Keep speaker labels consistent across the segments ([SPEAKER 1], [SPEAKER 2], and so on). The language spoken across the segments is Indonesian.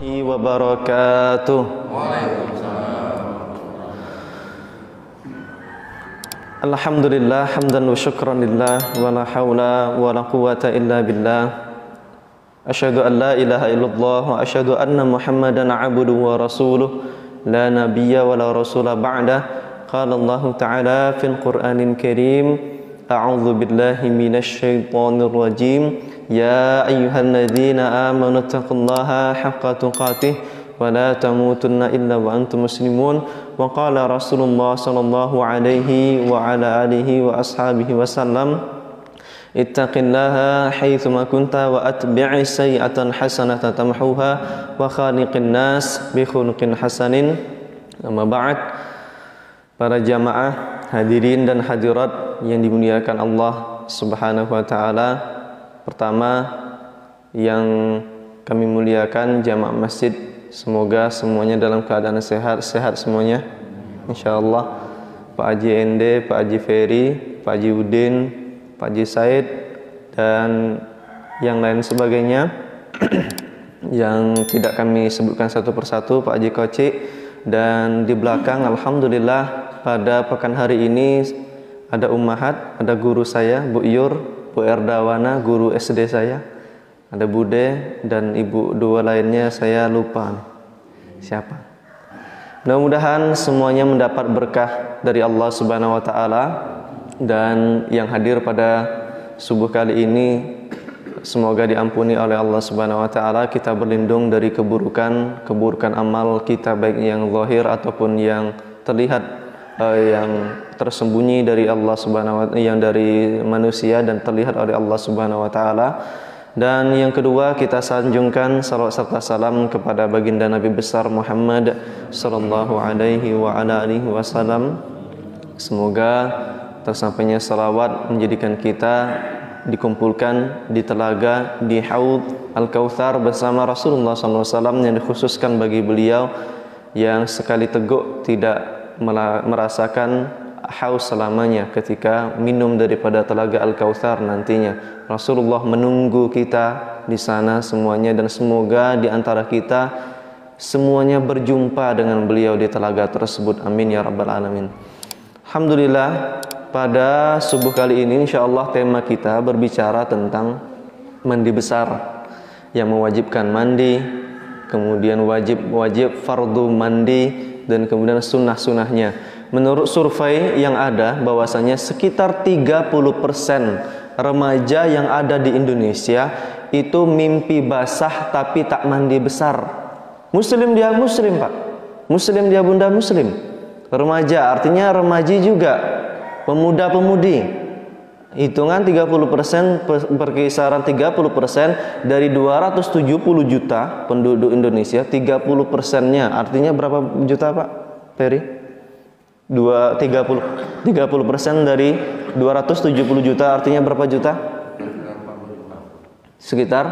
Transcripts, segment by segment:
[SPEAKER 1] wabarakatuh. Alhamdulillah hamdan wa syukran lillah wa la haula wa la quwwata illa billah. Asyhadu an la ilaha illallah wa asyhadu anna Muhammadan abduhu wa rasuluh la nabiyya wa la rasula ba'da. Qala Allah ta'ala fil Qur'anil Karim, a'udzu billahi minasy syaithanir rajim. Ya ayyuhalladzina amanu taqullaha haqqa tuqatih wa la tamutunna illa wa antum muslimun. Wa qala Rasulullah sallallahu alaihi wa ala alihi wa ashabihi wasallam, ittaqillaha haitsuma kunta wa atbi'is sayyi'atan hasanatan tamhuha wa khaliqin nas bi khuluqin hasanin. Amma ba'd. Para jamaah hadirin dan hadirat yang dimuliakan Allah Subhanahu wa taala, pertama yang kami muliakan jamaah masjid, semoga semuanya dalam keadaan sehat semuanya insyaallah. Pak Haji Ende, Pak Haji Ferry, Pak Haji Udin, Pak Haji Said dan yang lain sebagainya yang tidak kami sebutkan satu persatu, Pak Haji Koci. Dan di belakang alhamdulillah pada pekan hari ini ada ummahat, ada guru saya Bu Yur, Bu Erdawana, guru SD saya, ada Bude dan ibu dua lainnya saya lupa siapa. Mudah-mudahan semuanya mendapat berkah dari Allah Subhanahu wa taala, dan yang hadir pada subuh kali ini semoga diampuni oleh Allah Subhanahu wa taala. Kita berlindung dari keburukan amal kita, baik yang zahir ataupun yang terlihat, yang tersembunyi dari Allah Subhanahu wa taala, yang dari manusia dan terlihat oleh Allah Subhanahu wa taala. Dan yang kedua, kita sanjungkan salawat serta salam kepada baginda Nabi besar Muhammad sallallahu alaihi wa ala alihi wasallam. Semoga tersampainya salawat menjadikan kita dikumpulkan di telaga, di haud Al-Kautsar bersama Rasulullah SAW yang dikhususkan bagi beliau yang sekali teguk tidak merasakan haus selamanya ketika minum daripada telaga Al-Kautsar nantinya. Rasulullah menunggu kita di sana semuanya, dan semoga di antara kita semuanya berjumpa dengan beliau di telaga tersebut. Amin ya rabbal alamin. Alhamdulillah, pada subuh kali ini insyaallah tema kita berbicara tentang mandi besar, yang mewajibkan mandi, kemudian wajib fardu mandi, dan kemudian sunnah-sunnahnya. Menurut survei yang ada, bahwasanya sekitar 30% remaja yang ada di Indonesia itu mimpi basah tapi tak mandi besar. Muslim dia muslim, Pak. Muslim dia bunda muslim. Remaja artinya remaji juga, pemuda-pemudi. Hitungan 30%, perkisaran 30% dari 270 juta penduduk Indonesia, 30%-nya artinya berapa juta, Pak Ferry? 30% dari 270 juta artinya berapa juta? Sekitar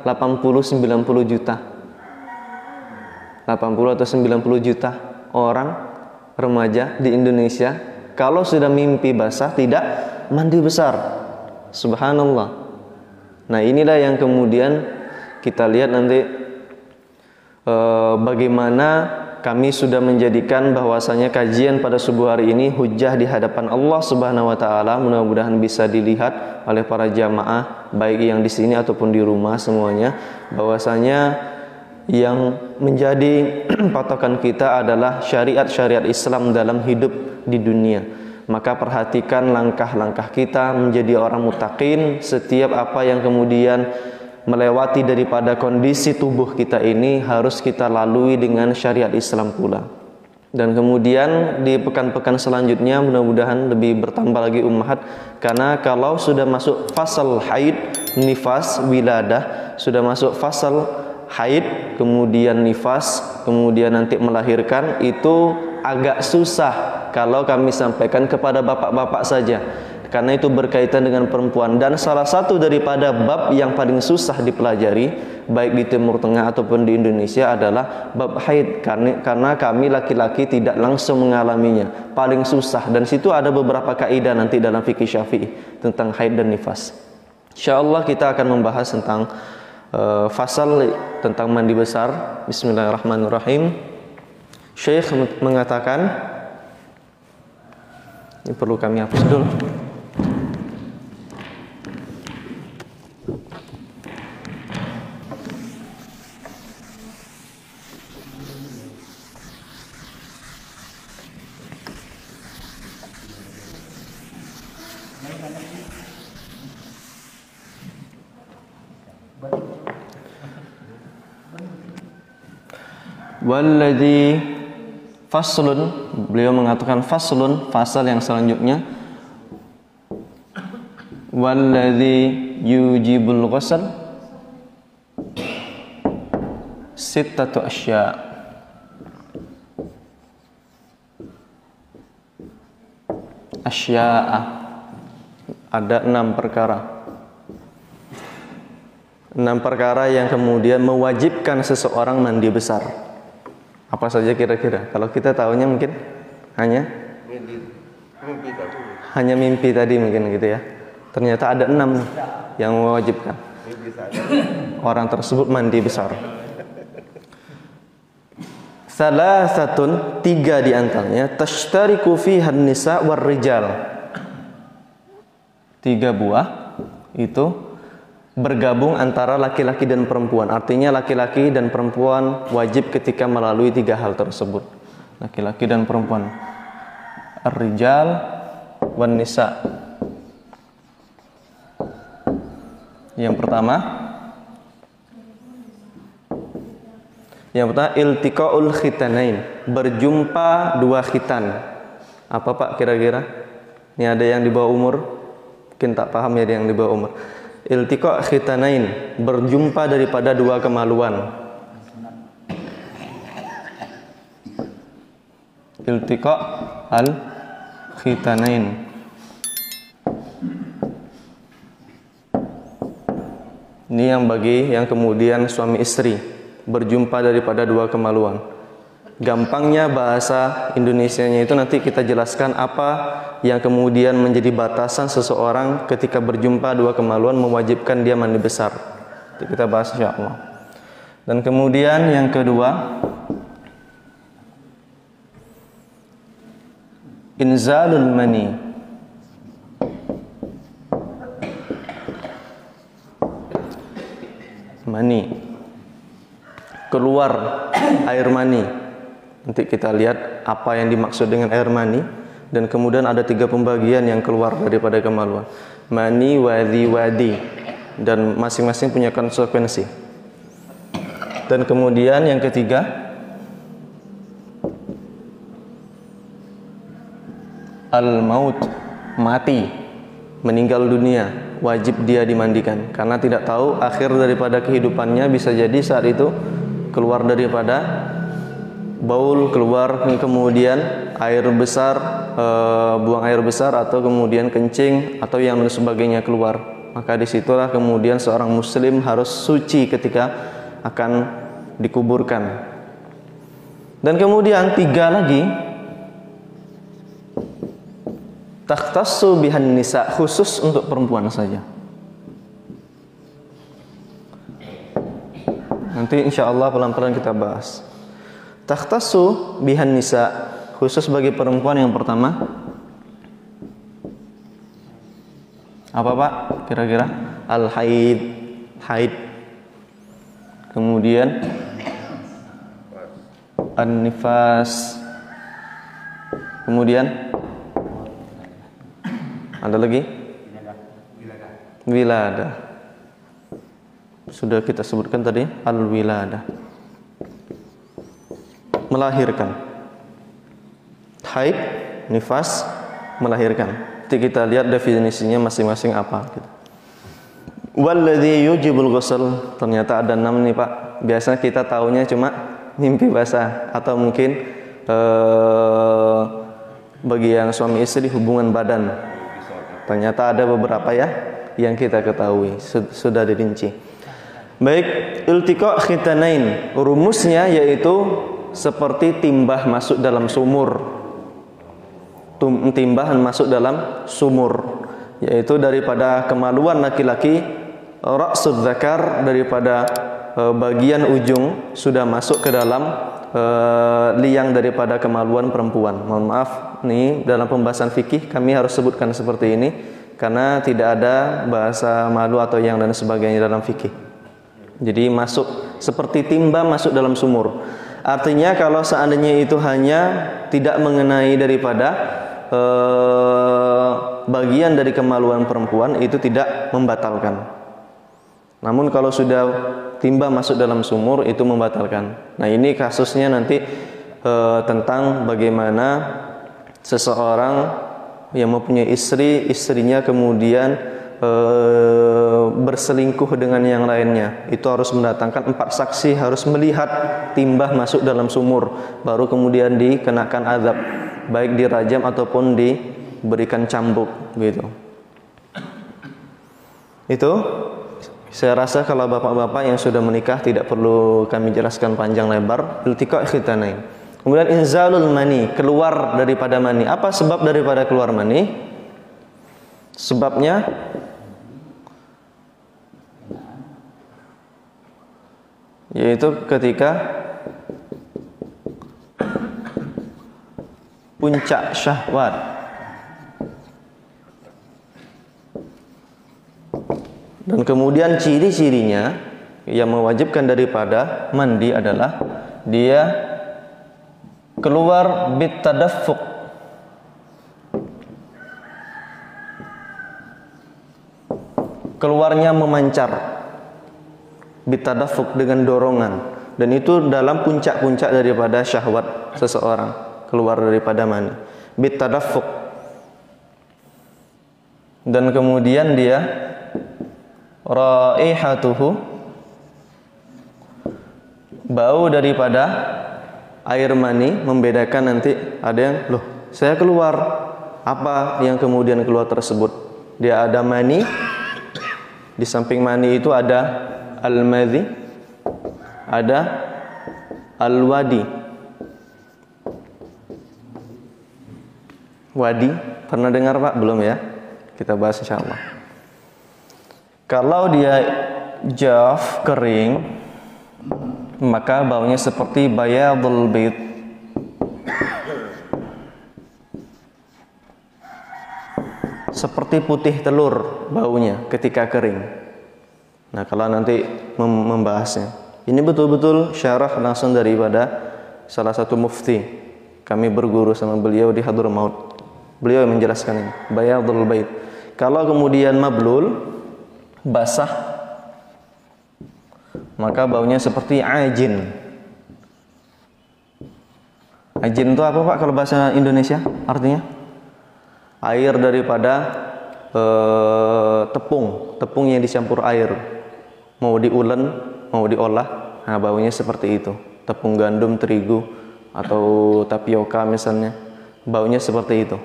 [SPEAKER 1] 80-90 juta. 80 atau 90 juta orang remaja di Indonesia kalau sudah mimpi basah tidak mandi besar. Subhanallah. Nah, inilah yang kemudian kita lihat nanti bagaimana kami sudah menjadikan bahwasanya kajian pada subuh hari ini hujjah di hadapan Allah Subhanahu wa taala. Mudah-mudahan bisa dilihat oleh para jamaah baik yang di sini ataupun di rumah semuanya, bahwasanya yang menjadi patokan kita adalah syariat-syariat Islam dalam hidup di dunia. Maka perhatikan langkah-langkah kita menjadi orang muttaqin. Setiap apa yang kemudian melewati daripada kondisi tubuh kita ini harus kita lalui dengan syariat Islam pula. Dan kemudian di pekan-pekan selanjutnya mudah-mudahan lebih bertambah lagi ummahat, karena kalau sudah masuk fasal haid, nifas, wiladah, sudah masuk fasal haid, kemudian nifas, kemudian nanti melahirkan, itu agak susah kalau kami sampaikan kepada bapak-bapak saja, karena itu berkaitan dengan perempuan. Dan salah satu daripada bab yang paling susah dipelajari baik di Timur Tengah ataupun di Indonesia adalah bab haid, karena kami laki-laki tidak langsung mengalaminya, paling susah. Dan situ ada beberapa kaidah nanti dalam fikih Syafi'i tentang haid dan nifas. Insyaallah kita akan membahas tentang fasal tentang mandi besar. Bismillahirrahmanirrahim. Syekh mengatakan, ini perlu kami hapus dulu. Walladzi faslun, beliau mengatakan faslun, fasal yang selanjutnya. Walladzi yujibul ghusl sittatu asya. Asya'a, ada 6 perkara. 6 perkara yang kemudian mewajibkan seseorang mandi besar. Apa saja kira-kira? Kalau kita tahunya mungkin hanya mimpi tadi mungkin gitu ya. Ternyata ada 6 yang mewajibkan orang tersebut mandi besar. Salah satu, 3 di antaranya tashtariku fiha an-nisa war rijal. 3 buah itu bergabung antara laki-laki dan perempuan. Artinya laki-laki dan perempuan wajib ketika melalui 3 hal tersebut. Laki-laki dan perempuan. Ar-rijal wan nisa. Yang pertama iltiqaul khitanain, berjumpa 2 khitan. Apa Pak kira-kira? Ini ada yang di bawah umur, mungkin tak paham ya yang di bawah umur. Iltiqa khitanain, berjumpa daripada 2 kemaluan. Iltiqa al khitanain. Ini yang bagi yang kemudian suami istri, berjumpa daripada 2 kemaluan. Gampangnya bahasa Indonesianya itu nanti kita jelaskan apa yang kemudian menjadi batasan seseorang ketika berjumpa 2 kemaluan mewajibkan dia mandi besar. Itu kita bahas insyaallah. Dan kemudian yang kedua, inzalul mani. Mani, keluar air mani. Nanti kita lihat apa yang dimaksud dengan air mani. Dan kemudian ada 3 pembagian yang keluar daripada kemaluan. Mani, wadhi, wadi. Dan masing-masing punya konsekuensi. Dan kemudian yang ketiga, al-maut, mati, meninggal dunia, wajib dia dimandikan. Karena tidak tahu akhir daripada kehidupannya, bisa jadi saat itu keluar daripada baul, keluar kemudian air besar, buang air besar, atau kemudian kencing atau yang sebagainya keluar. Maka disitulah kemudian seorang muslim harus suci ketika akan dikuburkan. Dan kemudian 3 lagi, takhtassu bihan nisa, khusus untuk perempuan saja. Nanti insya Allah pelan-pelan kita bahas. Takhtassu bihan nisa, khusus bagi perempuan. Yang pertama apa Pak kira-kira? Al-haid, haid. Kemudian an-nifas. Kemudian ada lagi? Wiladah. Sudah kita sebutkan tadi, al-wiladah, melahirkan. Haid, nifas, melahirkan. Nanti kita lihat definisinya masing-masing apa gitu. Walladzi yujibul ghusl, ternyata ada 6 nih Pak. Biasanya kita taunya cuma mimpi basah, atau mungkin bagi yang suami istri hubungan badan. Ternyata ada beberapa ya yang kita ketahui, sudah dirinci. Baik, iltiqa khitanain, rumusnya yaitu seperti timbah masuk dalam sumur. Timbahan masuk dalam sumur, yaitu daripada kemaluan laki-laki ra'sud dzakar, daripada bagian ujung sudah masuk ke dalam liang daripada kemaluan perempuan. Mohon maaf, nih dalam pembahasan fikih kami harus sebutkan seperti ini karena tidak ada bahasa malu atau yang dan sebagainya dalam fikih. Jadi masuk seperti timba masuk dalam sumur. Artinya kalau seandainya itu hanya tidak mengenai daripada bagian dari kemaluan perempuan, itu tidak membatalkan. Namun kalau sudah timba masuk dalam sumur, itu membatalkan. Nah, ini kasusnya nanti tentang bagaimana seseorang yang mempunyai istri, istrinya kemudian berselingkuh dengan yang lainnya. Itu harus mendatangkan 4 saksi, harus melihat timba masuk dalam sumur, baru kemudian dikenakan azab, baik dirajam ataupun diberikan cambuk gitu. Itu saya rasa kalau bapak-bapak yang sudah menikah tidak perlu kami jelaskan panjang lebar. Iltiqa' khitanain. Kemudian inzalul mani, keluar daripada mani. Apa sebab daripada keluar mani? Sebabnya yaitu ketika puncak syahwat. Dan kemudian ciri-cirinya yang mewajibkan daripada mandi adalah dia keluar bitadaffuq, keluarnya memancar, bitadaffuq dengan dorongan, dan itu dalam puncak-puncak daripada syahwat seseorang, keluar daripada mani, bitadaffuq. Dan kemudian dia raihatuhu, bau daripada air mani membedakan. Nanti ada yang, loh saya keluar, apa yang kemudian keluar tersebut? Dia ada mani, di samping mani itu ada al-madhi, ada al-wadi. Wadi, pernah dengar Pak? Belum ya? Kita bahas insyaallah. Kalau dia jaf, kering, maka baunya seperti bayadul bait. Seperti putih telur baunya ketika kering. Nah, kalau nanti membahasnya, ini betul-betul syarah langsung daripada salah satu mufti. Kami berguru sama beliau di Hadramaut. Beliau yang menjelaskan ini, bayadul bait. Kalau kemudian mablul, basah, maka baunya seperti ajin. Ajin itu apa Pak kalau bahasa Indonesia? Artinya air daripada tepung yang dicampur air, mau diulen, mau diolah. Nah, baunya seperti itu. Tepung gandum, terigu, atau tapioka misalnya, baunya seperti itu.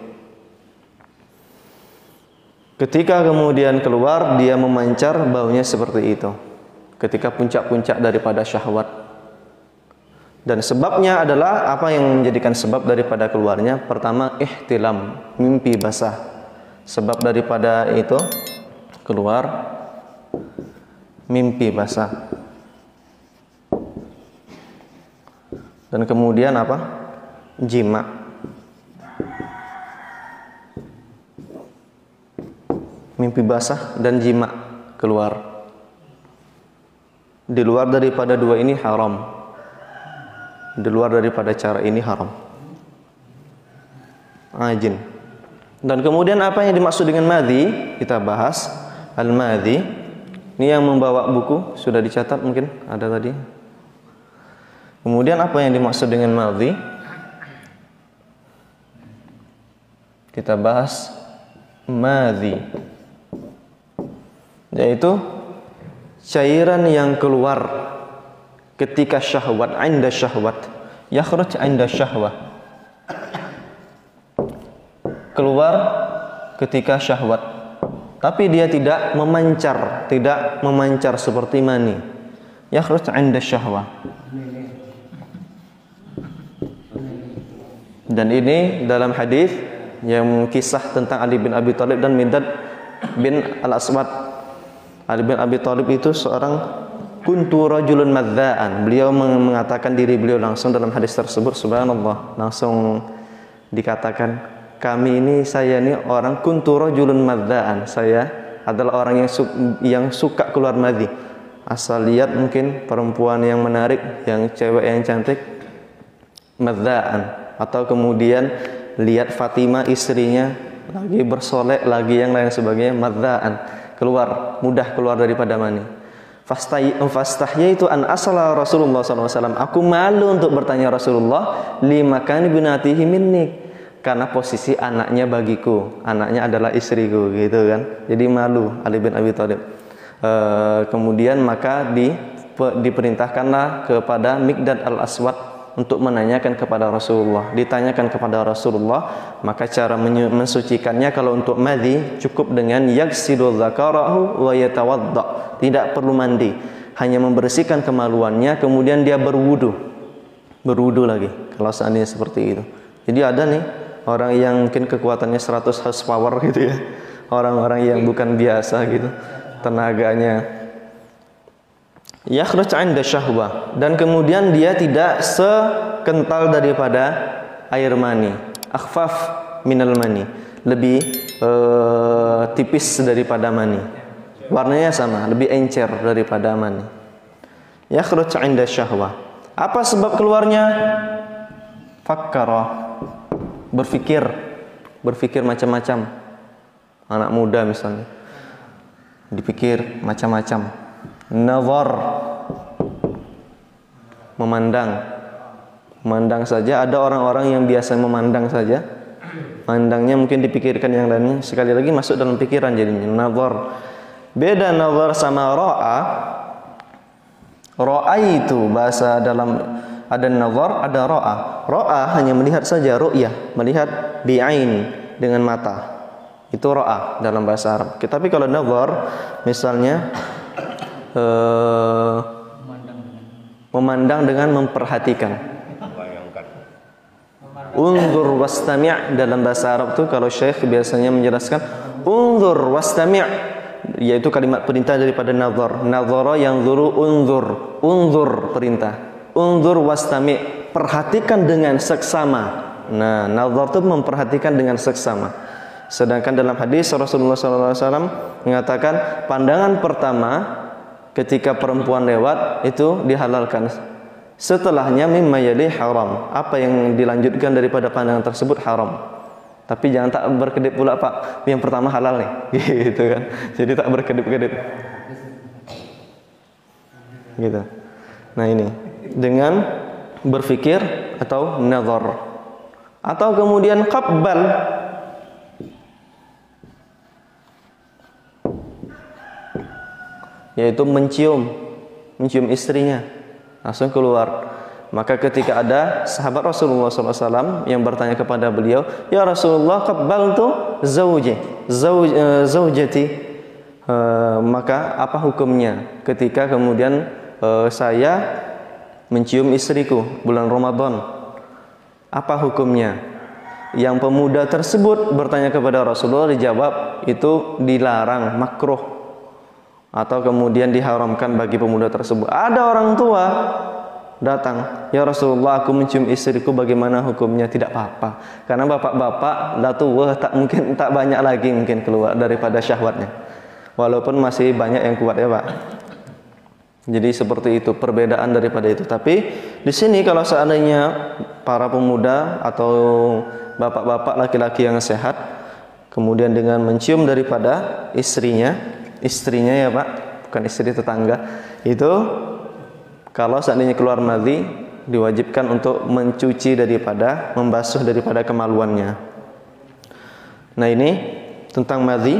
[SPEAKER 1] Ketika kemudian keluar, dia memancar, baunya seperti itu. Ketika puncak-puncak daripada syahwat. Dan sebabnya adalah apa yang menjadikan sebab daripada keluarnya? Pertama, ihtilam, mimpi basah. Sebab daripada itu keluar mimpi basah. Dan kemudian apa? Jima. Mimpi basah dan jima keluar. Di luar daripada dua ini haram. Di luar daripada cara ini haram. Ajin. Dan kemudian apa yang dimaksud dengan madhi? Kita bahas al-madhi. Ini yang membawa buku sudah dicatat mungkin ada tadi. Kemudian apa yang dimaksud dengan madhi? Kita bahas madhi, yaitu cairan yang keluar ketika syahwat, 'inda syahwat, yakhruj 'inda syahwah. Keluar ketika syahwat, tapi dia tidak memancar seperti mani. Yakhruj 'inda syahwah. Dan ini dalam hadis yang kisah tentang Ali bin Abi Thalib dan Miqdad bin Al-Aswad. Ali bin Abi Thalib itu seorang kuntu rajulun madza'an. Beliau mengatakan diri beliau langsung dalam hadis tersebut, subhanallah, langsung dikatakan, saya ini orang kuntu rajulun madza'an. Saya adalah orang yang suka keluar madhi. Asal lihat mungkin perempuan yang menarik, yang cewek yang cantik, madza'an. Atau kemudian lihat Fatimah istrinya lagi bersolek, lagi yang lain sebagainya, madza'an. Mudah keluar daripada mani. Fastahyaitu an asala Rasulullah SAW. Aku malu untuk bertanya Rasulullah, limakan binatihi minni, karena posisi anaknya bagiku, anaknya adalah istriku, gitu kan. Jadi malu Ali bin Abi Thalib. Kemudian maka diperintahkanlah kepada Miqdad al-Aswad untuk menanyakan kepada Rasulullah. Ditanyakan kepada Rasulullah, maka cara mensucikannya kalau untuk madhi cukup dengan yaghsilu dzakarahu wa yatawadda. Tidak perlu mandi, hanya membersihkan kemaluannya, kemudian dia berwudu lagi kalau seandainya seperti itu. Jadi ada nih orang yang mungkin kekuatannya 100 horsepower gitu ya, orang-orang yang bukan biasa gitu tenaganya. Yakhruj 'inda syahwah, dan kemudian dia tidak sekental daripada air mani, akhfaf minal mani, lebih tipis daripada mani, warnanya sama, lebih encer daripada mani. Yakhruj 'inda syahwah. Apa sebab keluarnya? Fakkara, berpikir macam-macam. Anak muda misalnya dipikir macam-macam. Nazar, memandang saja. Ada orang-orang yang biasa memandang saja, mandangnya mungkin dipikirkan yang lainnya, sekali lagi masuk dalam pikiran jadinya nazar. Beda nazar sama ra'a. Ra'a itu bahasa dalam, ada nazar, ada ra'a. Ra'a hanya melihat saja, ru'yah, melihat bi'ain, dengan mata. Itu ra'a dalam bahasa Arab. Tapi kalau nazar misalnya memandang dengan memperhatikan. Unzur wastami' dalam bahasa Arab tuh kalau Syekh biasanya menjelaskan unzur wastami', yaitu kalimat perintah daripada nazar. Nazara yang zuru unzur perintah. Unzur wastami', perhatikan dengan seksama. Nah, nazar itu memperhatikan dengan seksama. Sedangkan dalam hadis Rasulullah SAW mengatakan pandangan pertama ketika perempuan lewat itu dihalalkan. Setelahnya mimma yali haram. Apa yang dilanjutkan daripada pandangan tersebut haram. Tapi jangan tak berkedip pula, Pak. Yang pertama halal nih. Gitu kan. Jadi tak berkedip-kedip. Gitu. Nah ini dengan berfikir atau nazar. Atau kemudian qabbal, yaitu mencium istrinya, langsung keluar. Maka ketika ada sahabat Rasulullah SAW yang bertanya kepada beliau, ya Rasulullah, qabbaltu zaujati, maka apa hukumnya ketika kemudian saya mencium istriku bulan Ramadan, apa hukumnya? Yang pemuda tersebut bertanya kepada Rasulullah, dijawab itu dilarang, makruh, atau kemudian diharamkan bagi pemuda tersebut. Ada orang tua datang, ya Rasulullah, aku mencium istriku, bagaimana hukumnya? Tidak apa-apa, karena bapak-bapak dah tua, tak banyak lagi mungkin keluar daripada syahwatnya, walaupun masih banyak yang kuat ya Pak. Jadi seperti itu perbedaan daripada itu. Tapi di sini kalau seandainya para pemuda atau bapak-bapak laki-laki yang sehat kemudian dengan mencium daripada istrinya ya Pak, bukan istri tetangga, itu kalau seandainya keluar madhi diwajibkan untuk mencuci daripada, membasuh daripada kemaluannya. Nah ini tentang madhi,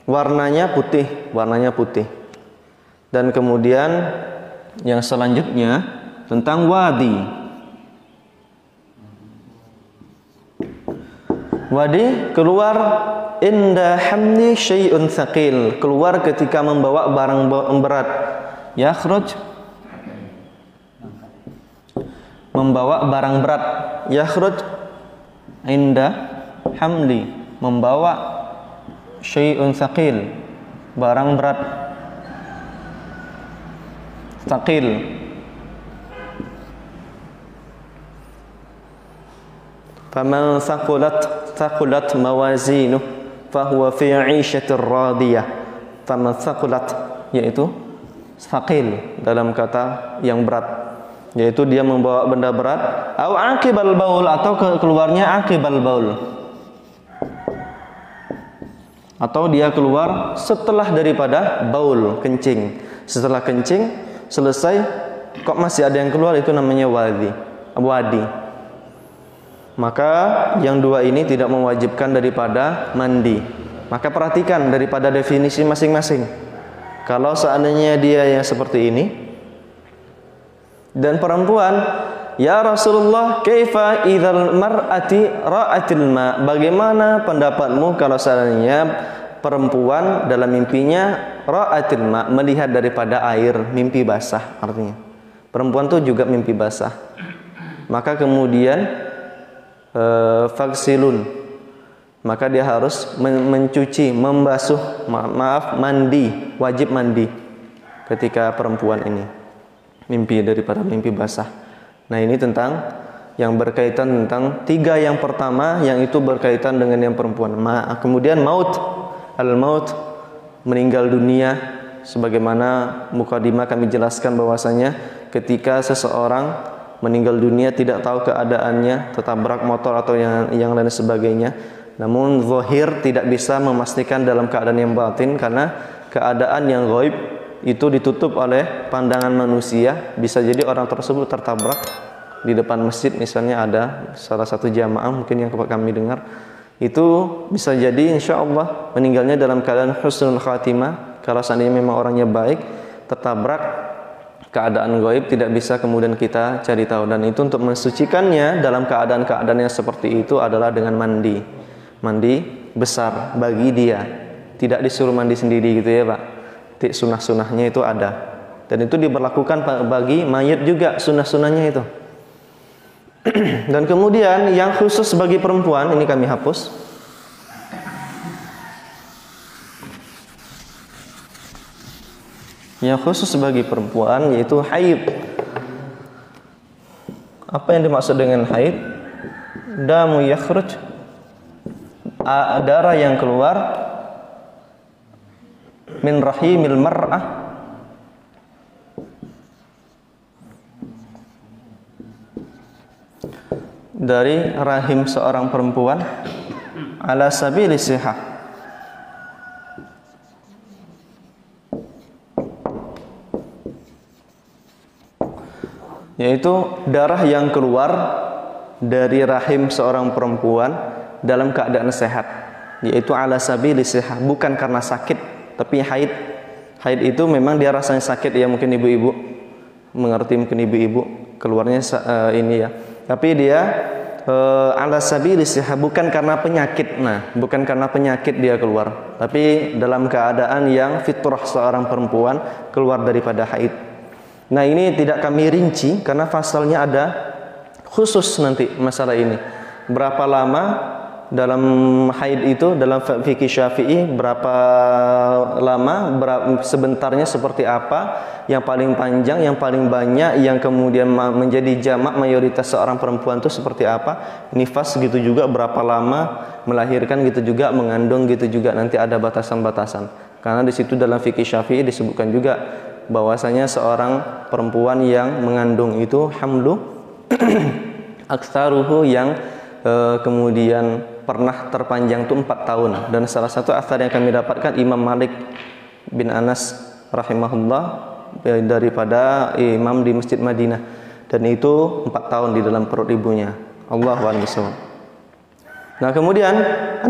[SPEAKER 1] warnanya putih. Dan kemudian yang selanjutnya tentang wadi. Wadi keluar inda hamli syai'un thaqil, keluar ketika membawa barang berat. Yakhruj, membawa barang berat. Yakhruj inda hamli, membawa syai'un thaqil, barang berat. Thaqil. Faman thaqulat mawazinuh fahuwa fi 'ishatir radiyah. Faman thaqulat, yaitu thaqil dalam kata yang berat, yaitu dia membawa benda berat. Au aqibal baul, atau keluarnya aqibal baul, atau dia keluar setelah daripada baul, kencing. Setelah kencing selesai kok masih ada yang keluar, itu namanya wadi. Maka yang dua ini tidak mewajibkan daripada mandi. Maka perhatikan daripada definisi masing-masing. Kalau seandainya dia yang seperti ini dan perempuan, ya Rasulullah, kaifa idzal mar'ati ra'atil ma? Bagaimana pendapatmu kalau seandainya perempuan dalam mimpinya ra'atil ma, melihat daripada air, mimpi basah artinya. Perempuan itu juga mimpi basah. Maka kemudian faksilun, maka dia harus mencuci, membasuh, mandi, wajib mandi ketika perempuan ini mimpi daripada mimpi basah. Nah, ini tentang yang berkaitan tentang tiga yang pertama, yang itu berkaitan dengan yang perempuan. Kemudian maut, al-maut, meninggal dunia, sebagaimana mukadimah kami jelaskan bahwasanya ketika seseorang meninggal dunia tidak tahu keadaannya, tertabrak motor atau yang lain sebagainya. Namun zahir tidak bisa memastikan dalam keadaan yang batin, karena keadaan yang ghaib itu ditutup oleh pandangan manusia. Bisa jadi orang tersebut tertabrak di depan masjid, misalnya ada salah satu jamaah mungkin yang kami dengar, itu bisa jadi insya Allah meninggalnya dalam keadaan husnul khatimah. Kalau seandainya memang orangnya baik, tertabrak keadaan gaib tidak bisa kemudian kita cari tahu. Dan itu untuk mensucikannya dalam keadaan-keadaan yang seperti itu adalah dengan mandi besar bagi dia. Tidak disuruh mandi sendiri gitu ya Pak. Sunah-sunahnya itu ada, dan itu diberlakukan bagi mayit juga, sunah-sunahnya itu. Dan kemudian yang khusus bagi perempuan, ini kami hapus. Yang khusus bagi perempuan yaitu haid. Apa yang dimaksud dengan haid? Damu yakhruj, darah yang keluar min rahimil mar'ah, dari rahim seorang perempuan, ala sabili sihah, yaitu darah yang keluar dari rahim seorang perempuan dalam keadaan sehat, yaitu ala sabili sihah, bukan karena sakit. Tapi haid itu memang dia rasanya sakit ya, mungkin ibu-ibu mengerti, mungkin ibu-ibu keluarnya ini ya. Tapi dia ala sabili sihah, bukan karena penyakit. Nah, bukan karena penyakit dia keluar, tapi dalam keadaan yang fitrah seorang perempuan keluar daripada haid. Nah, ini tidak kami rinci karena pasalnya ada khusus nanti masalah ini. Berapa lama dalam haid itu, dalam fikih Syafi'i berapa lama, sebentarnya seperti apa, yang paling panjang, yang paling banyak, yang kemudian menjadi jamak mayoritas seorang perempuan itu seperti apa, nifas gitu juga berapa lama, melahirkan gitu juga, mengandung gitu juga, nanti ada batasan-batasan. Karena di situ dalam fikih Syafi'i disebutkan juga bahwasanya seorang perempuan yang mengandung itu hamlu aktsaruhu, yang kemudian pernah terpanjang itu 4 tahun. Dan salah satu asar yang kami dapatkan Imam Malik bin Anas rahimahullah daripada imam di Masjid Madinah, dan itu 4 tahun di dalam perut ibunya. Allahu a'lam. Nah, kemudian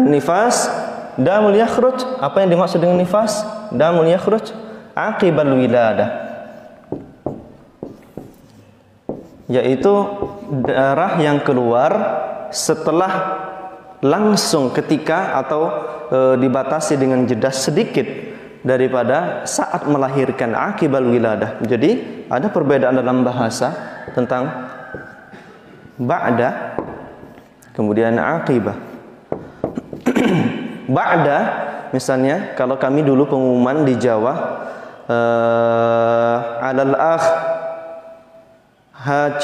[SPEAKER 1] nifas, damul yakhruj. Apa yang dimaksud dengan nifas? Damul yakhruj aqibal wiladah, yaitu darah yang keluar setelah langsung ketika atau dibatasi dengan jeda sedikit daripada saat melahirkan, aqibal wiladah. Jadi ada perbedaan dalam bahasa tentang ba'da kemudian aqibah. Ba'da misalnya kalau kami dulu pengumuman di Jawa, alal akh haj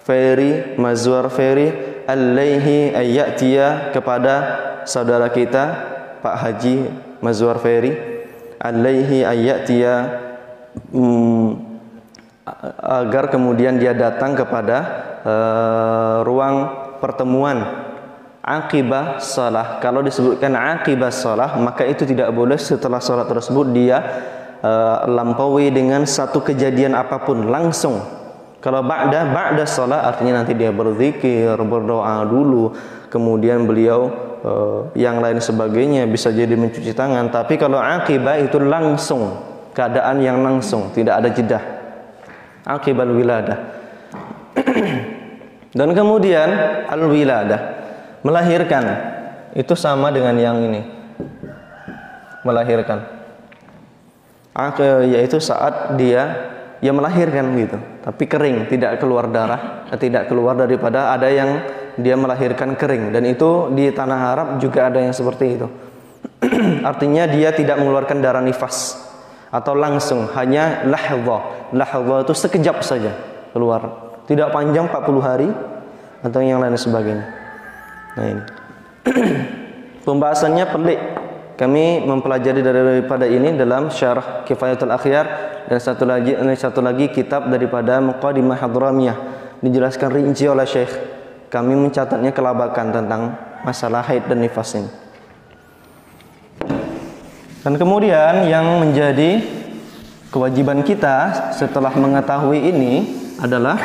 [SPEAKER 1] ferry mazwar ferry alaihi ayyatiya, kepada saudara kita Pak Haji Mazwar Ferry, alaihi ayyatiya, agar kemudian dia datang kepada ruang pertemuan aqibah shalah. Kalau disebutkan aqibah shalah, maka itu tidak boleh setelah salat tersebut dia lampaui dengan satu kejadian apapun langsung. Kalau ba'da shalah artinya nanti dia berzikir, berdoa dulu, kemudian beliau yang lain sebagainya, bisa jadi mencuci tangan. Tapi kalau aqibah itu langsung, keadaan yang langsung, tidak ada jedah. Aqibal wiladah. Dan kemudian al-wiladah, melahirkan, itu sama dengan yang ini, melahirkan, yaitu saat dia melahirkan gitu, tapi kering, tidak keluar darah, tidak keluar daripada, ada yang dia melahirkan kering, dan itu di tanah Arab juga ada yang seperti itu. Artinya dia tidak mengeluarkan darah nifas atau langsung, hanya lahzah. Lahzah itu sekejap saja keluar, tidak panjang 40 hari atau yang lain sebagainya. Nah ini pembahasannya pelik. Kami mempelajari daripada ini dalam Syarah Kifayatul Akhyar, dan satu lagi kitab daripada Muqaddimah Hadramiyah, dijelaskan rinci oleh Syekh. Kami mencatatnya kelabakan tentang masalah haid dan nifas ini. Dan kemudian yang menjadi kewajiban kita setelah mengetahui ini adalah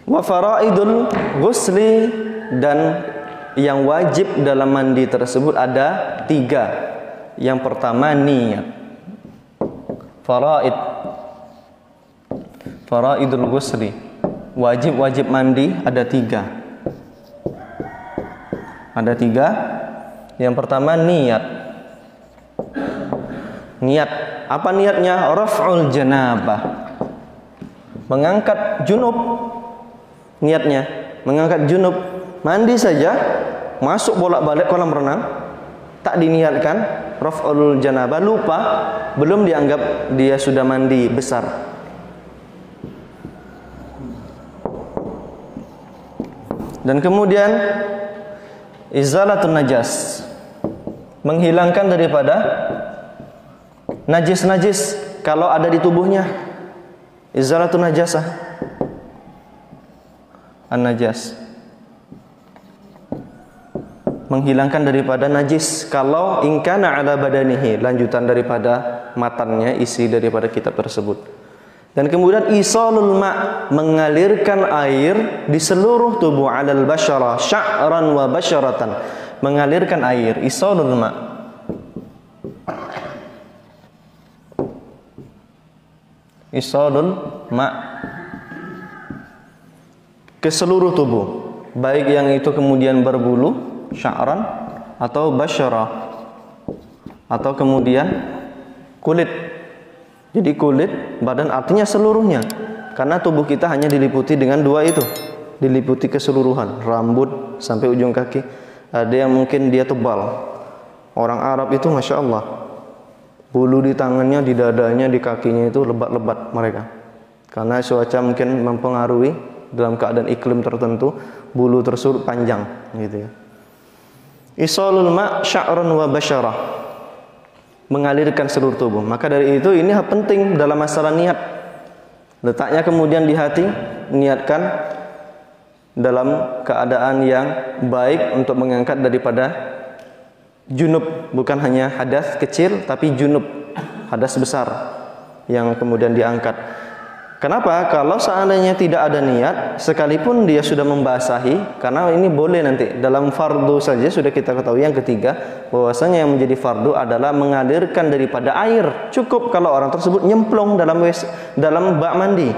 [SPEAKER 1] wa faraidul ghusli, dan yang wajib dalam mandi tersebut ada 3. Yang pertama niat. Faraidul ghusli, wajib mandi ada 3. Ada 3. Yang pertama niat. Niat, apa niatnya? Raf'ul janabah, mengangkat junub. Niatnya mengangkat junub, mandi saja, masuk bolak-balik kolam renang, tak diniatkan raf'ul janabah, lupa, belum dianggap dia sudah mandi besar. Dan kemudian izalatun najas, menghilangkan daripada najis-najis kalau ada di tubuhnya. Izalatun najasah, an-najas, menghilangkan daripada najis kalau ingkana ala badanihi, lanjutan daripada matannya, isi daripada kitab tersebut. Dan kemudian isalul ma', mengalirkan air di seluruh tubuh, alal basyara sya'ran wa basyaratan, mengalirkan air, isalul ma'. Isalul ma' ke seluruh tubuh, baik yang itu kemudian berbulu, sya'ran, atau basyara, atau kemudian kulit. Jadi kulit, badan, artinya seluruhnya, karena tubuh kita hanya diliputi dengan 2 itu, diliputi keseluruhan, rambut sampai ujung kaki. Ada yang mungkin dia tebal, orang Arab itu Masya Allah, bulu di tangannya, di dadanya, di kakinya itu lebat-lebat mereka, karena cuaca mungkin mempengaruhi. Dalam keadaan iklim tertentu, bulu tersebut panjang gitu ya. Isalul ma' sya'ran wa basyarah, mengalirkan seluruh tubuh. Maka dari itu ini penting dalam masalah niat. Letaknya kemudian di hati, niatkan dalam keadaan yang baik untuk mengangkat daripada junub, bukan hanya hadas kecil, tapi junub, hadas besar yang kemudian diangkat. Kenapa? Kalau seandainya tidak ada niat, sekalipun dia sudah membasahi, karena ini boleh nanti dalam fardu saja sudah kita ketahui yang ketiga, bahwasanya yang menjadi fardu adalah mengalirkan daripada air. Cukup kalau orang tersebut nyemplung dalam bak mandi,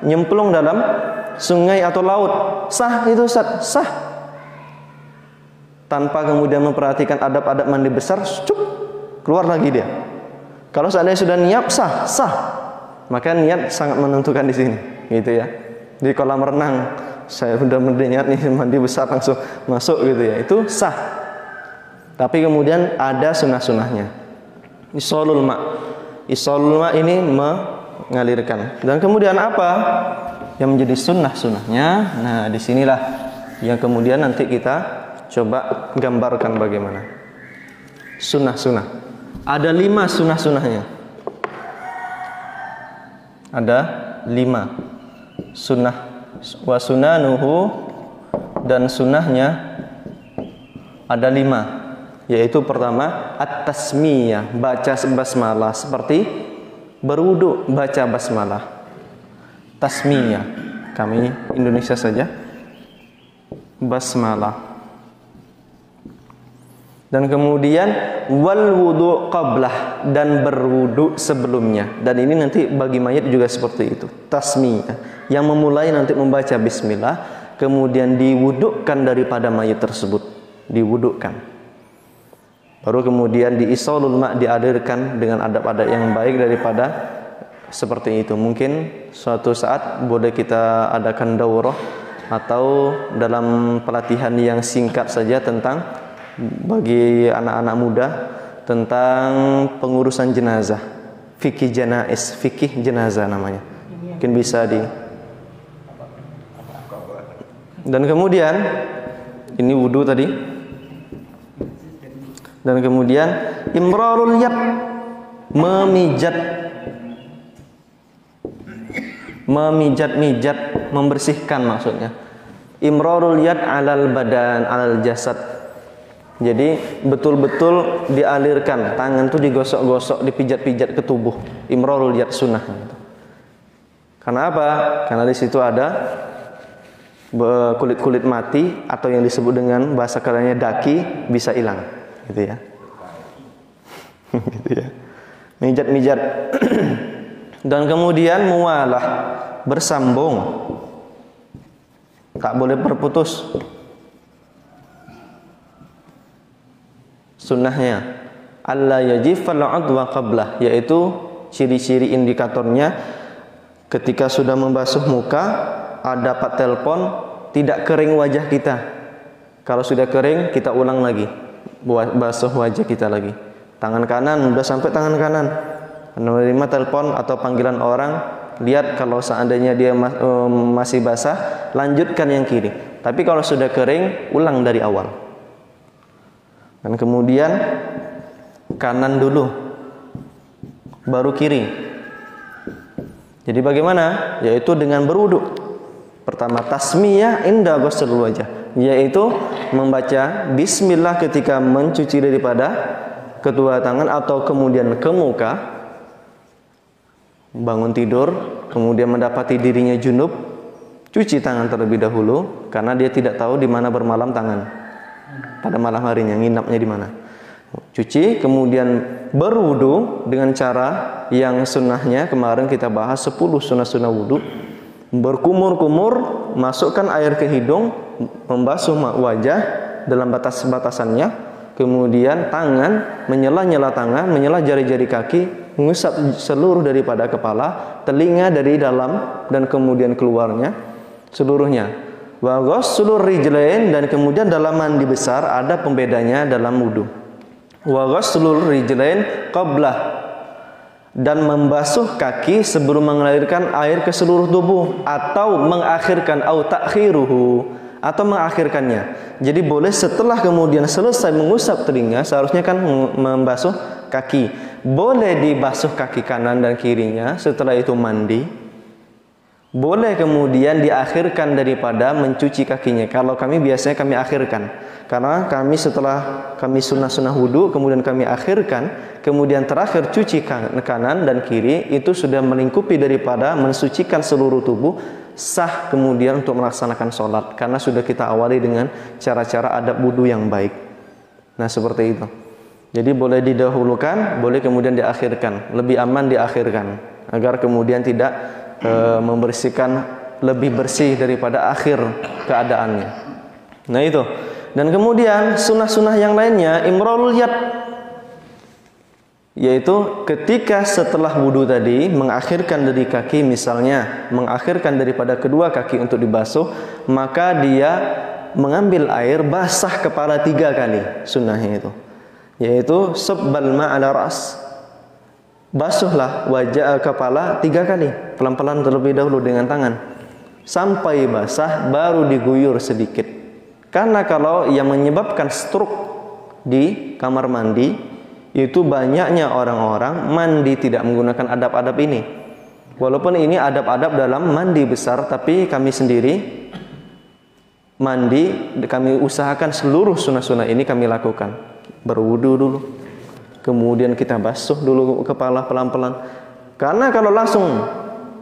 [SPEAKER 1] nyemplung dalam sungai atau laut, sah itu sah. Tanpa kemudian memperhatikan adab-adab mandi besar, keluar lagi dia. Kalau seandainya sudah niat, sah. Maka niat sangat menentukan di sini, gitu ya. Di kolam renang, saya sudah berniat nih mandi besar langsung masuk gitu ya, itu sah. Tapi kemudian ada sunah-sunahnya. Isalul ma', Isalul ma ini mengalirkan. Dan kemudian apa yang menjadi sunnah-sunnahnya? Nah, disinilah yang kemudian nanti kita coba gambarkan bagaimana sunnah-sunnah. Ada 5 sunnah-sunnahnya. Ada 5 sunnah. Wa sunanuhu, dan sunnahnya ada 5, yaitu pertama at-tasmiyah, baca basmalah, seperti berwudu baca basmalah. Tasmiyah, kami Indonesia saja, basmalah. Dan kemudian wal wudu qablah, dan berwudu sebelumnya. Dan ini nanti bagi mayit juga seperti itu. Tasmiyah, yang memulai nanti membaca bismillah, kemudian diwudukkan daripada mayit tersebut, diwudukkan. Baru kemudian diisalul ma, dialirkan dengan adab-adab yang baik daripada seperti itu. Mungkin suatu saat boleh kita adakan daurah atau dalam pelatihan yang singkat saja tentang bagi anak-anak muda tentang pengurusan jenazah, fikih janaiz, fikih jenazah namanya. Mungkin bisa di. Dan kemudian ini wudu tadi. Dan kemudian imrarul yad, memijat, membersihkan maksudnya. Imrarul yad alal badan, alal jasad. Jadi betul-betul dialirkan, tangan tuh digosok-gosok, dipijat-pijat ke tubuh. Imrarul yad sunnah. Karena apa? Karena di situ ada kulit-kulit mati atau yang disebut dengan bahasa kerennya daki bisa hilang, gitu ya. Gitu ya. Mijat-mijat. Dan kemudian muwalah, bersambung. Tak boleh berputus. Sunnahnya alla yajifal udwa qablah, yaitu ciri-ciri indikatornya ketika sudah membasuh muka, dapat telepon, tidak kering wajah kita. Kalau sudah kering, kita ulang lagi, basuh wajah kita lagi. Tangan kanan, sudah sampai tangan kanan, menerima telepon atau panggilan orang, lihat kalau seandainya dia masih basah, lanjutkan yang kiri. Tapi kalau sudah kering, ulang dari awal. Dan kemudian kanan dulu, baru kiri. Jadi bagaimana? Yaitu dengan berwudu. Pertama tasmiyah inda ghuslul wajah, yaitu membaca bismillah ketika mencuci daripada kedua tangan atau kemudian ke muka. Bangun tidur, kemudian mendapati dirinya junub, cuci tangan terlebih dahulu, karena dia tidak tahu di mana bermalam tangan. Pada malam harinya nginapnya di mana. Cuci, kemudian berwudu dengan cara yang sunnahnya kemarin kita bahas 10 sunnah-sunnah wudu. Berkumur-kumur, masukkan air ke hidung, membasuh wajah dalam batas-batasannya, kemudian tangan, menyela-nyela tangan, menyela jari-jari kaki, mengusap seluruh daripada kepala, telinga dari dalam dan kemudian keluarnya seluruhnya. Wa ghusslur rijlain, dan kemudian dalam mandi besar ada pembedanya dalam wudu. Wa ghusslur rijlain qablah, dan membasuh kaki sebelum mengalirkan air ke seluruh tubuh, atau mengakhirkan au ta'khiruhu, atau mengakhirkannya. Jadi boleh setelah kemudian selesai mengusap telinga, seharusnya kan membasuh kaki. Boleh dibasuh kaki kanan dan kirinya setelah itu mandi. Boleh kemudian diakhirkan daripada mencuci kakinya. Kalau kami biasanya kami akhirkan, karena kami setelah kami sunnah-sunnah wudu, kemudian kami akhirkan, kemudian terakhir cuci kanan dan kiri, itu sudah melingkupi daripada mensucikan seluruh tubuh, sah kemudian untuk melaksanakan sholat, karena sudah kita awali dengan cara-cara adab wudu yang baik. Nah seperti itu. Jadi boleh didahulukan, boleh kemudian diakhirkan. Lebih aman diakhirkan, agar kemudian tidak membersihkan, lebih bersih daripada akhir keadaannya. Nah itu. Dan kemudian sunnah-sunnah yang lainnya imrarul yad, yaitu ketika setelah wudu tadi mengakhirkan dari kaki, misalnya mengakhirkan daripada kedua kaki untuk dibasuh, maka dia mengambil air basah kepala 3 kali. Sunnahnya itu, yaitu sabbal ma'ala ras, basuhlah wajah kepala 3 kali, pelan-pelan terlebih dahulu dengan tangan. Sampai basah baru diguyur sedikit. Karena kalau yang menyebabkan stroke di kamar mandi itu banyaknya orang-orang mandi tidak menggunakan adab-adab ini. Walaupun ini adab-adab dalam mandi besar, tapi kami sendiri mandi, kami usahakan seluruh sunnah-sunnah ini kami lakukan. Berwudu dulu, kemudian kita basuh dulu kepala pelan-pelan. Karena kalau langsung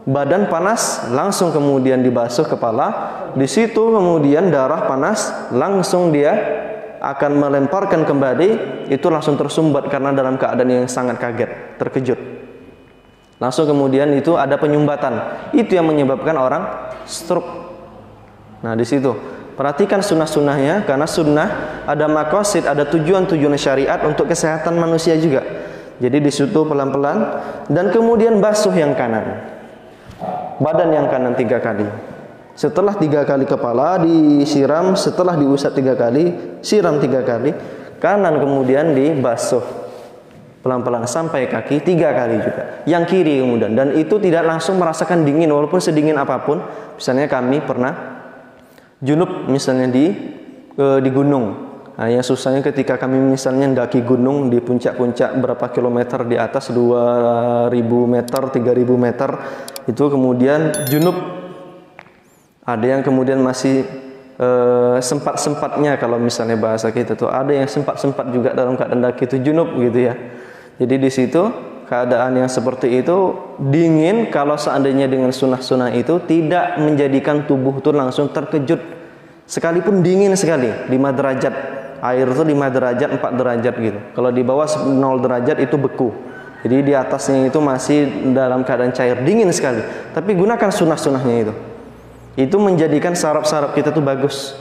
[SPEAKER 1] badan panas, langsung kemudian dibasuh kepala, di situ kemudian darah panas, langsung dia akan melemparkan kembali, itu langsung tersumbat karena dalam keadaan yang sangat kaget, terkejut. Langsung kemudian itu ada penyumbatan. Itu yang menyebabkan orang stroke. Nah, di situ perhatikan sunnah-sunnahnya, karena sunnah ada maqasid, ada tujuan-tujuan syariat untuk kesehatan manusia juga. Jadi di situ pelan-pelan, dan kemudian basuh yang kanan. Badan yang kanan 3 kali. Setelah 3 kali kepala disiram, setelah diusap 3 kali, siram 3 kali. Kanan kemudian dibasuh pelan-pelan sampai kaki 3 kali juga. Yang kiri kemudian, dan itu tidak langsung merasakan dingin walaupun sedingin apapun. Misalnya kami pernah junub misalnya di gunung. Nah, yang susahnya ketika kami misalnya mendaki gunung di puncak-puncak berapa kilometer di atas, 2000 meter, 3000 meter, itu kemudian junub. Ada yang kemudian masih sempat-sempatnya, kalau misalnya bahasa kita tuh ada yang sempat-sempat juga dalam keadaan daki itu junub gitu ya. Jadi di situ keadaan yang seperti itu dingin, kalau seandainya dengan sunnah-sunnah itu tidak menjadikan tubuh itu langsung terkejut. Sekalipun dingin sekali, 5 derajat. Air itu 5 derajat, 4 derajat gitu. Kalau di bawah 0 derajat itu beku. Jadi di atasnya itu masih dalam keadaan cair, dingin sekali. Tapi gunakan sunnah-sunnahnya itu. Itu menjadikan saraf-saraf kita tuh bagus.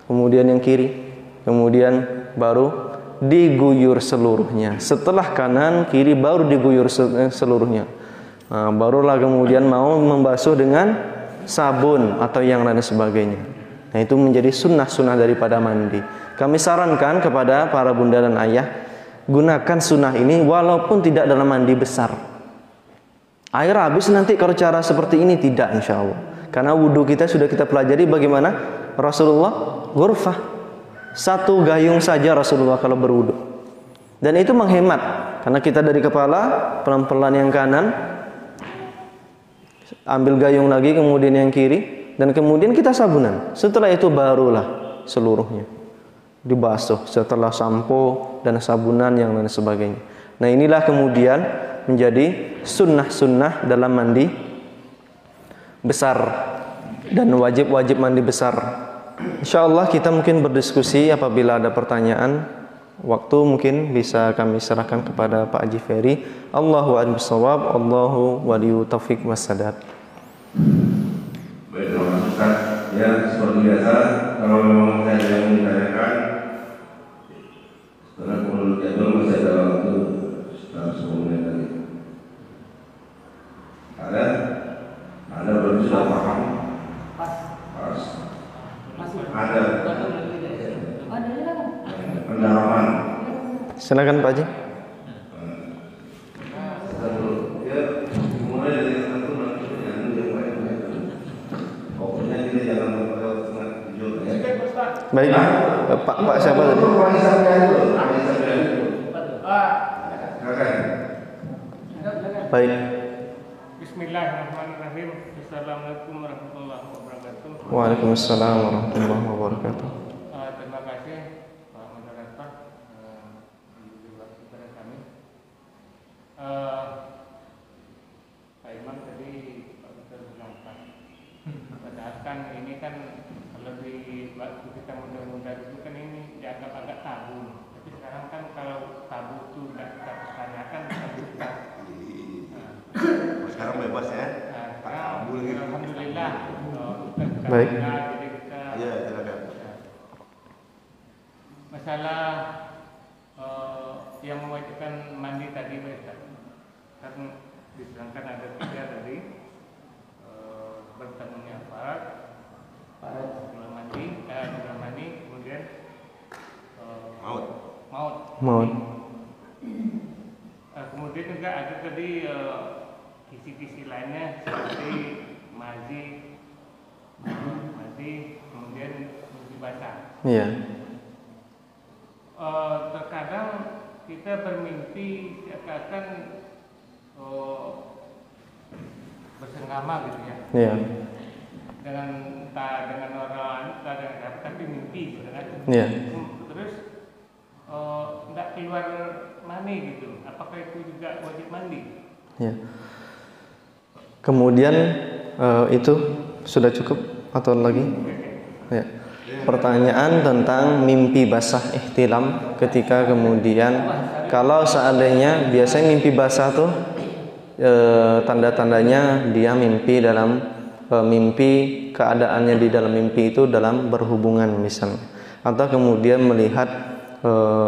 [SPEAKER 1] Kemudian yang kiri, kemudian baru diguyur seluruhnya. Setelah kanan, kiri baru diguyur seluruhnya. Nah, barulah kemudian mau membasuh dengan sabun atau yang lain sebagainya. Nah, itu menjadi sunnah-sunnah daripada mandi. Kami sarankan kepada para bunda dan ayah, gunakan sunnah ini walaupun tidak dalam mandi besar. Air habis nanti kalau cara seperti ini tidak, insya Allah. Karena wudhu kita sudah kita pelajari bagaimana Rasulullah ghurfah. 1 gayung saja Rasulullah kalau berwudu. Dan itu menghemat, karena kita dari kepala pelan-pelan yang kanan, ambil gayung lagi, kemudian yang kiri, dan kemudian kita sabunan. Setelah itu barulah seluruhnya dibasuh setelah sampo dan sabunan yang lain sebagainya. Nah, inilah kemudian menjadi sunnah-sunnah dalam mandi besar dan wajib-wajib mandi besar. InsyaAllah kita mungkin berdiskusi, apabila ada pertanyaan, waktu mungkin bisa kami serahkan kepada Pak Haji Ferry. Allahu a'lam bishawab, Allahu waliyu taufiq wassadat.
[SPEAKER 2] Baik, terima kasih Ustaz. Ya, seperti biasa, kalau memang saya yang menanyakan, setelah menurut jadwal masih ada waktu sekitar 10 menit lagi. Ada berarti sudah paham? Pas. Ada pendalaman.
[SPEAKER 1] Silakan Pak Haji.
[SPEAKER 2] Mulai dari yang satu nanti yang baik. Pokoknya kita jangan
[SPEAKER 1] baik. Pak siapa tadi? Baik.
[SPEAKER 3] Bismillahirrahmanirrahim. Assalamualaikum warahmatullahi wabarakatuh.
[SPEAKER 1] Waalaikumsalam warahmatullahi wabarakatuh.
[SPEAKER 3] Terima kasih Pak Moderator memberi waktu kepada kami. Pak Imam tadi Pak Betul bilang padahal kan ini kan kalau di waktu kita muda-muda itu kan ini dianggap agak tabu. Tapi sekarang kan kalau tabu itu tidak kita pertanyakan, kita buka.
[SPEAKER 2] Sekarang bebas ya.
[SPEAKER 3] Alhamdulillah.
[SPEAKER 1] Baik.
[SPEAKER 3] Jadi kita.
[SPEAKER 2] Iya, silakan.
[SPEAKER 3] Masalah yang mewajibkan mandi tadi, Pak Ustaz. Kan diterangkan ada 3 tadi. Bertemunya aparat, sebelum mandi, kemudian maut.
[SPEAKER 1] Maut.
[SPEAKER 3] Kemudian kemudian juga ada tadi kisi-kisi lainnya seperti mazi, kemudian mimpi basah.
[SPEAKER 1] Iya.
[SPEAKER 3] Terkadang kita bermimpi seakan bersenggama gitu ya.
[SPEAKER 1] Iya.
[SPEAKER 3] Dengan orang, entah dengan siapa, tapi mimpi gitu kan.
[SPEAKER 1] Iya.
[SPEAKER 3] Terus nggak keluar mani gitu. Apakah itu juga wajib mandi?
[SPEAKER 1] Ya. Kemudian itu sudah cukup atau lagi? Ya. Pertanyaan tentang mimpi basah ihtilam ketika kemudian kalau seandainya biasanya mimpi basah tuh tanda-tandanya dia mimpi dalam mimpi keadaannya di dalam mimpi itu dalam berhubungan misalnya, atau kemudian melihat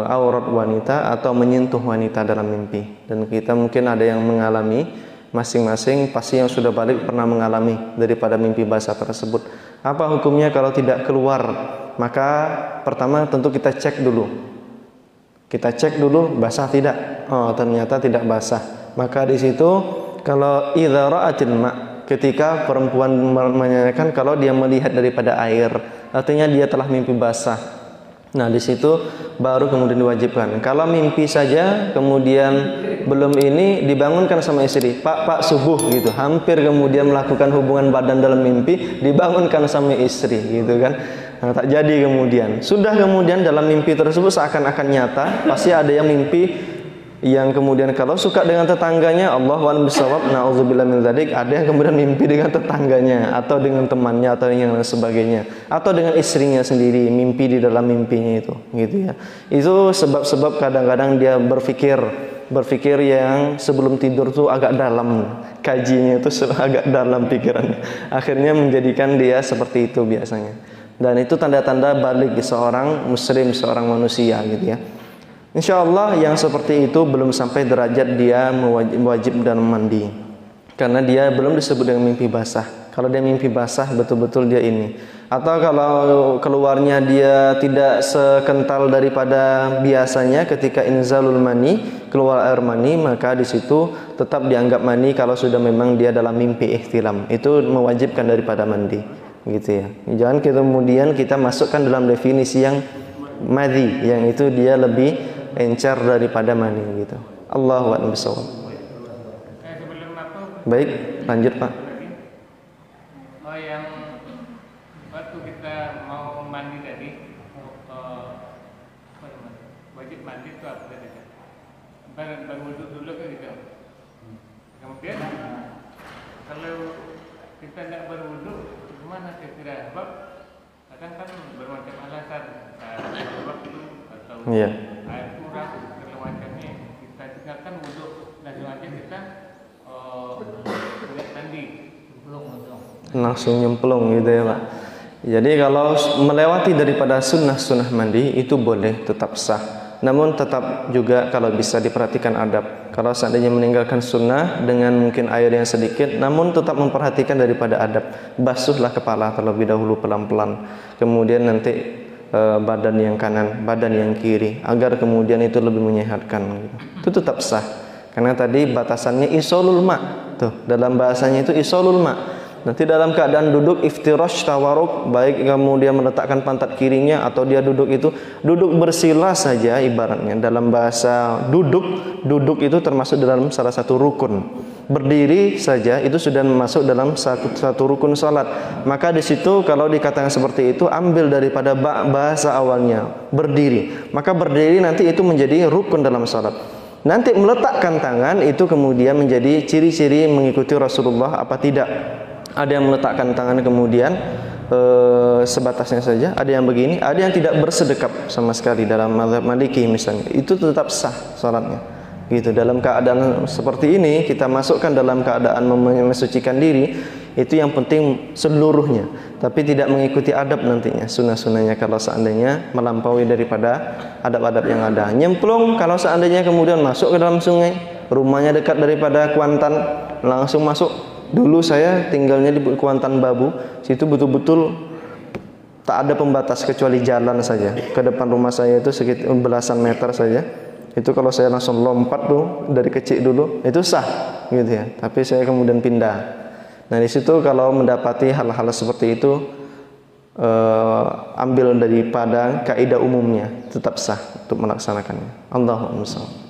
[SPEAKER 1] aurat wanita atau menyentuh wanita dalam mimpi. Dan kita mungkin ada yang mengalami, masing-masing pasti yang sudah balik pernah mengalami daripada mimpi basah tersebut. Apa hukumnya kalau tidak keluar? Maka pertama tentu kita cek dulu. Kita cek dulu basah tidak? Oh, ternyata tidak basah. Maka di situ kalau idza ra'atil ma', ketika perempuan menanyakan kalau dia melihat daripada air, artinya dia telah mimpi basah. Nah, di situ baru kemudian diwajibkan. Kalau mimpi saja kemudian belum ini dibangunkan sama istri, Pak subuh gitu. Hampir kemudian melakukan hubungan badan dalam mimpi, dibangunkan sama istri gitu kan. Nah, tak jadi kemudian. Sudah kemudian dalam mimpi tersebut seakan-akan nyata, pasti ada yang mimpi yang kemudian kalau suka dengan tetangganya, Allahu a'lam bishawab, na'udzubillah min dzalik, ada yang kemudian mimpi dengan tetangganya atau dengan temannya atau yang lain sebagainya, atau dengan istrinya sendiri, mimpi di dalam mimpinya itu gitu ya. Itu sebab-sebab kadang-kadang dia berpikir yang sebelum tidur tuh agak dalam, kajinya itu agak dalam pikirannya, akhirnya menjadikan dia seperti itu biasanya. Dan itu tanda-tanda balik seorang muslim, seorang manusia gitu ya. Insya Allah yang seperti itu belum sampai derajat dia wajib dan mandi, karena dia belum disebut dengan mimpi basah. Kalau dia mimpi basah betul-betul dia ini. Atau kalau keluarnya dia tidak sekental daripada biasanya ketika inzalul mani, keluar air mani, maka di situ tetap dianggap mani kalau sudah memang dia dalam mimpi ihtilam. Itu mewajibkan daripada mandi, gitu ya. Jangan kemudian kita masukkan dalam definisi yang madhi, yang itu dia lebih encer daripada mani gitu. Allahu a'lam bishawab. Baik, lanjut Pak.
[SPEAKER 3] Oh, yang waktu kita mau mandi tadi, wajib mandi itu apa tadi? Berwudu dulu kan gitu. Kemudian kalau kita tidak berwudu, gimana kira-kira? Sebab kadang kan bermacam alasan, waktu atau air kurang, segala macamnya. Kita tinggalkan wudu dan sengaja kita mandi,
[SPEAKER 1] langsung nyemplung gitu ya Pak. Jadi kalau melewati daripada sunnah mandi itu boleh, tetap sah. Namun tetap juga kalau bisa diperhatikan adab. Kalau seandainya meninggalkan sunnah dengan mungkin air yang sedikit, namun tetap memperhatikan daripada adab. Basuhlah kepala terlebih dahulu pelan-pelan. Kemudian nanti badan yang kanan, badan yang kiri, agar kemudian itu lebih menyehatkan gitu. Itu tetap sah. Karena tadi batasannya isolul ma'. Tuh, dalam bahasanya itu isolul ma'. Nanti dalam keadaan duduk iftirash tawaruk, baik kemudian meletakkan pantat kirinya atau dia duduk itu duduk bersila saja ibaratnya. Dalam bahasa duduk itu termasuk dalam salah satu rukun. Berdiri saja itu sudah masuk dalam satu rukun salat. Maka di situ kalau dikatakan seperti itu, ambil daripada bahasa awalnya berdiri. Maka berdiri nanti itu menjadi rukun dalam salat. Nanti meletakkan tangan itu kemudian menjadi ciri-ciri mengikuti Rasulullah apa tidak. Ada yang meletakkan tangan kemudian sebatasnya saja, ada yang begini, ada yang tidak bersedekap sama sekali dalam mazhab Maliki misalnya. Itu tetap sah salatnya. Gitu. Dalam keadaan seperti ini kita masukkan dalam keadaan mensucikan diri, itu yang penting seluruhnya, tapi tidak mengikuti adab nantinya, sunnah-sunnahnya kalau seandainya melampaui daripada adab-adab yang ada. Nyemplung kalau seandainya kemudian masuk ke dalam sungai, rumahnya dekat daripada Kuantan, langsung masuk. Dulu saya tinggalnya di Kuantan Babu, situ betul-betul tak ada pembatas kecuali jalan saja. Ke depan rumah saya itu sekitar belasan meter saja. Itu kalau saya langsung lompat tuh dari kecil dulu, itu sah gitu ya. Tapi saya kemudian pindah. Nah, di situ kalau mendapati hal-hal seperti itu, ambil daripada kaidah umumnya, tetap sah untuk melaksanakannya. Allahumma shalli.